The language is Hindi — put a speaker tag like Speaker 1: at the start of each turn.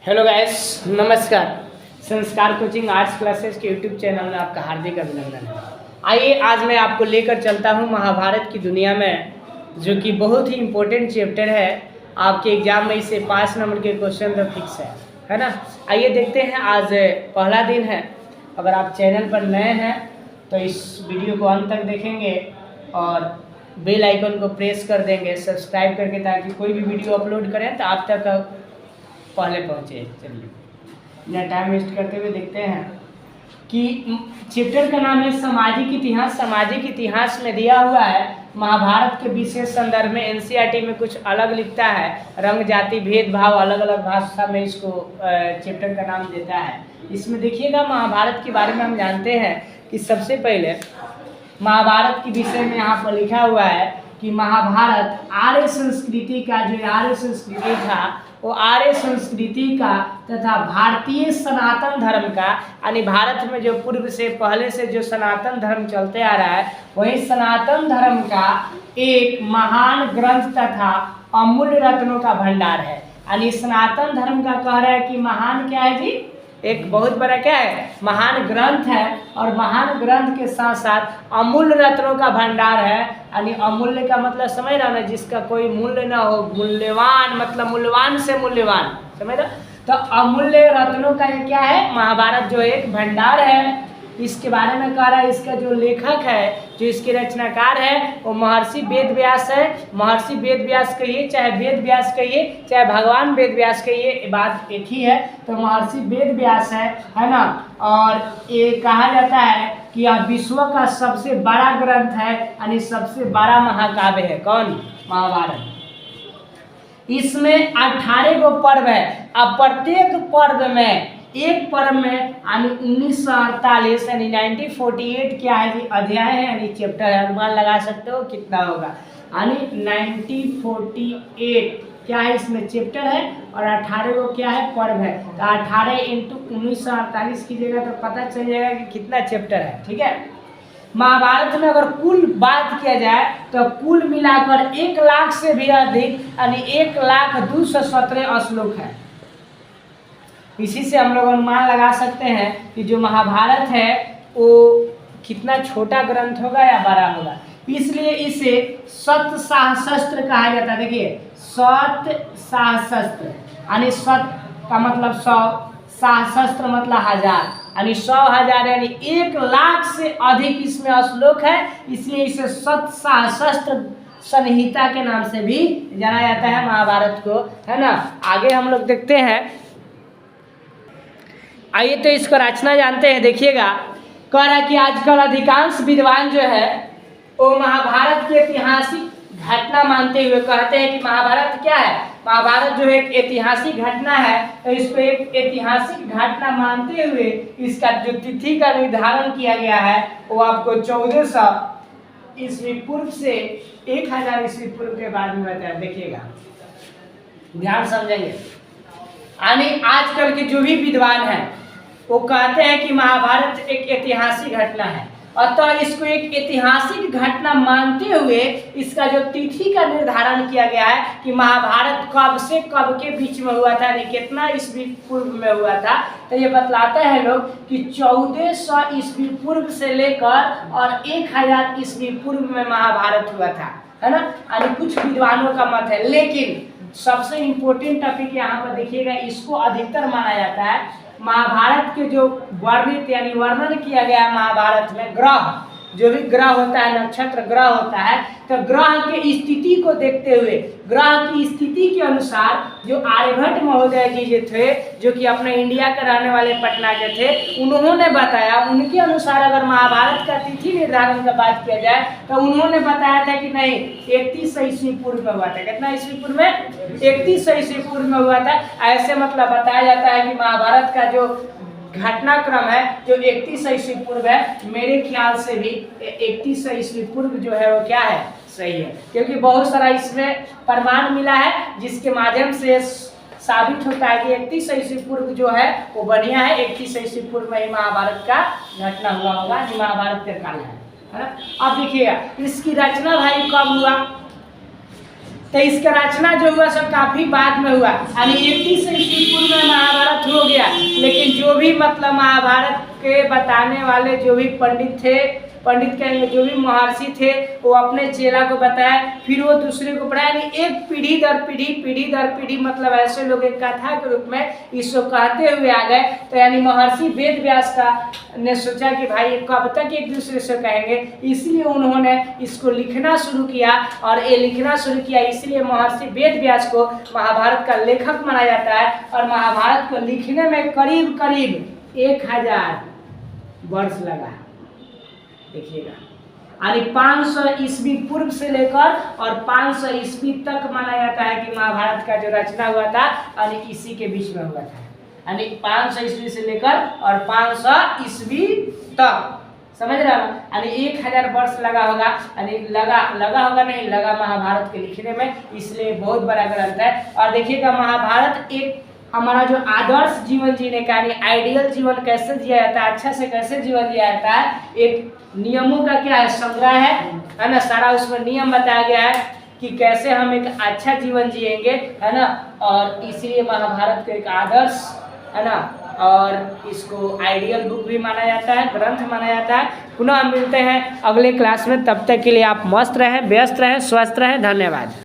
Speaker 1: हेलो गाइस, नमस्कार। संस्कार कोचिंग आर्ट्स क्लासेस के यूट्यूब चैनल में आपका हार्दिक अभिनंदन है। आइए आज मैं आपको लेकर चलता हूं महाभारत की दुनिया में, जो कि बहुत ही इम्पोर्टेंट चैप्टर है। आपके एग्जाम में इसे 5 नंबर के क्वेश्चन तो फिक्स है ना। आइए देखते हैं, आज पहला दिन है। अगर आप चैनल पर नए हैं तो इस वीडियो को अंत तक देखेंगे और बेल आइकन को प्रेस कर देंगे सब्सक्राइब करके, ताकि कोई भी वीडियो अपलोड करें तो आप तक पहले पहुँचे। चलिए बिना टाइम वेस्ट करते हुए देखते हैं कि चैप्टर का नाम है सामाजिक इतिहास। सामाजिक इतिहास में दिया हुआ है महाभारत के विशेष संदर्भ में एनसीईआरटी में कुछ अलग लिखता है, रंग जाति भेदभाव अलग अलग भाषा में इसको चैप्टर का नाम देता है। इसमें देखिएगा महाभारत के बारे में हम जानते हैं कि सबसे पहले महाभारत के विषय में यहाँ पर लिखा हुआ है कि महाभारत आर्य संस्कृति का, जो आर्य संस्कृति था वो आर्य संस्कृति का तथा भारतीय सनातन धर्म का, यानी भारत में जो पूर्व से पहले से जो सनातन धर्म चलते आ रहा है वही सनातन धर्म का एक महान ग्रंथ तथा अमूल्य रत्नों का भंडार है। यानी सनातन धर्म का कह रहा है कि महान क्या है जी, एक बहुत बड़ा क्या है, महान ग्रंथ है। और महान ग्रंथ के साथ साथ अमूल्य रत्नों का भंडार है। यानी अमूल्य का मतलब समझ रहा ना, जिसका कोई मूल्य ना हो, मूल्यवान मतलब मूल्यवान से मूल्यवान, समझ रहा। तो अमूल्य रत्नों का ये क्या है, महाभारत जो एक भंडार है। इसके बारे में कह रहा है, इसका जो लेखक है, जो इसके रचनाकार है वो महर्षि वेद व्यास है। महर्षि वेद व्यास कहिए, चाहे वेद व्यास कहिए, चाहे भगवान वेद व्यास कहिए, बात एक ही है। तो महर्षि वेद व्यास है ना। और ये कहा जाता है कि यह विश्व का सबसे बड़ा ग्रंथ है, यानी सबसे बड़ा महाकाव्य है। कौन? महाभारत। इसमें 18 गो पर्व है। अब प्रत्येक पर्व में, एक पर्व में यानी 1948 यानी 1948 क्या है जी, अध्याय है यानी चैप्टर है। अनुमान लगा सकते हो कितना होगा, यानी 1948 क्या है, इसमें चैप्टर है और 18 को क्या है, पर्व है। तो 18 इंटू 1948 कीजिएगा तो पता चल जाएगा कि कितना चैप्टर है। ठीक है। महाभारत में अगर कुल बात किया जाए तो कुल मिलाकर 1 लाख से भी अधिक यानी 1,02,17 श्लोक है। इसी से हम लोग अनुमान लगा सकते हैं कि जो महाभारत है वो कितना छोटा ग्रंथ होगा या बड़ा होगा। इसलिए इसे सत सहस्त्र कहा जाता है। देखिए, सत सहस्त्र यानी सत का मतलब 100, सहस्त्र मतलब 1000, यानी 100,000 यानी 1 लाख से अधिक इसमें श्लोक है। इसलिए इसे सत सहस्त्र संहिता के नाम से भी जाना जाता है महाभारत को, है ना। आगे हम लोग देखते हैं। आइए तो इसको रचना जानते हैं। देखिएगा, कह रहा है कि आजकल अधिकांश विद्वान जो है वो महाभारत की ऐतिहासिक घटना मानते हुए कहते हैं कि महाभारत क्या है, महाभारत जो एक ऐतिहासिक घटना है। तो इसको एक ऐतिहासिक घटना मानते हुए इसका जो तिथि का निर्धारण किया गया है वो आपको 1400 ईस्वी पूर्व से 1000 ईस्वी पूर्व के बाद में बताया। देखिएगा, ध्यान समझेंगे। यानी आजकल के जो भी विद्वान हैं वो कहते हैं कि महाभारत एक ऐतिहासिक घटना है, अतः इसको एक ऐतिहासिक घटना मानते हुए इसका जो तिथि का निर्धारण किया गया है कि महाभारत कब से कब के बीच में हुआ था, यानी कितना ईस्वी पूर्व में हुआ था। तो ये बतलाते हैं लोग कि 1400 ईस्वी पूर्व से लेकर और 1000 ईस्वी पूर्व में महाभारत हुआ था, है ना। यानी कुछ विद्वानों का मत है। लेकिन सबसे इम्पोर्टेंट टॉपिक यहाँ पर देखिएगा, इसको अधिकतर माना जाता है महाभारत के जो वर्णित यानी वर्णन किया गया है महाभारत में, ग्रह जो भी ग्रह होता है, नक्षत्र ग्रह होता है, तो ग्रह के स्थिति को देखते हुए, ग्रह की स्थिति के अनुसार जो आर्यभट्ट महोदय जी जो थे, जो कि अपने इंडिया के रहने वाले पटना के थे, उन्होंने बताया, उनके अनुसार अगर महाभारत का तिथि निर्धारण का बात किया जाए तो उन्होंने बताया था कि नहीं 3100 ईस्वी पूर्व में हुआ था। कितना ईस्वी पूर्व में? 3100 ईस्वी पूर्व में हुआ था। ऐसे मतलब बताया जाता है कि महाभारत का जो घटनाक्रम है जो 3100 ईस्वी पूर्व है, मेरे ख्याल से भी 3100 ईस्वी पूर्व जो है वो क्या है, सही है। क्योंकि बहुत सारा इसमें प्रमाण मिला है जिसके माध्यम से साबित होता है कि 3100 ईस्वी पूर्व जो है वो बढ़िया है। 3100 ईस्वी पूर्व में ही महाभारत का घटना हुआ होगा, महाभारत का काल है ना। अब देखिएगा इसकी रचना भाई कब हुआ, तो इसका रचना जो हुआ सब काफी बाद में हुआ, यानी 3100 ईस्वी पूर्व में महाभारत लेकिन जो भी मतलब महाभारत के बताने वाले जो भी पंडित थे, पंडित कहेंगे जो भी महर्षि थे, वो अपने चेला को बताया, फिर वो दूसरे को पढ़ाया। यानी एक पीढ़ी दर पीढ़ी मतलब ऐसे लोग एक कथा के रूप में इसको कहते हुए आ गए। तो यानी महर्षि वेद व्यास का ने सोचा कि भाई कब तक एक दूसरे से कहेंगे, इसलिए उन्होंने इसको लिखना शुरू किया। और ये लिखना शुरू किया इसलिए महर्षि वेद व्यास को महाभारत का लेखक माना जाता है। और महाभारत को लिखने में करीब करीब 1000 वर्ष लगा, देखिएगा। यानी 500 ईस्वी पूर्व से लेकर और 500 ईस्वी तक माना जाता है कि महाभारत का जो रचना हुआ था, यानी इसी के बीच में हुआ था। यानी 500 ईस्वी से लेकर और 500 ईस्वी तक, समझ रहे हो? यानी 1000 वर्ष लगा होगा, यानी लगा होगा नहीं, लगा महाभारत के लिखने में, इसलिए बहुत बड़ा ग्रंथ है। और देखिएगा महाभारत एक हमारा जो आदर्श जीवन जीने का, यानी आइडियल जीवन कैसे जिया जाता है, अच्छा से कैसे जीवन जिया जाता है, एक नियमों का क्या है, संग्रह है ना। सारा उसमें नियम बताया गया है कि कैसे हम एक अच्छा जीवन जिएंगे, है ना। और इसलिए महाभारत को एक आदर्श, है ना, और इसको आइडियल बुक भी माना जाता है, ग्रंथ माना जाता है। पुनः मिलते हैं अगले क्लास में, तब तक के लिए आप मस्त रहें, व्यस्त रहें, स्वस्थ रहें। धन्यवाद।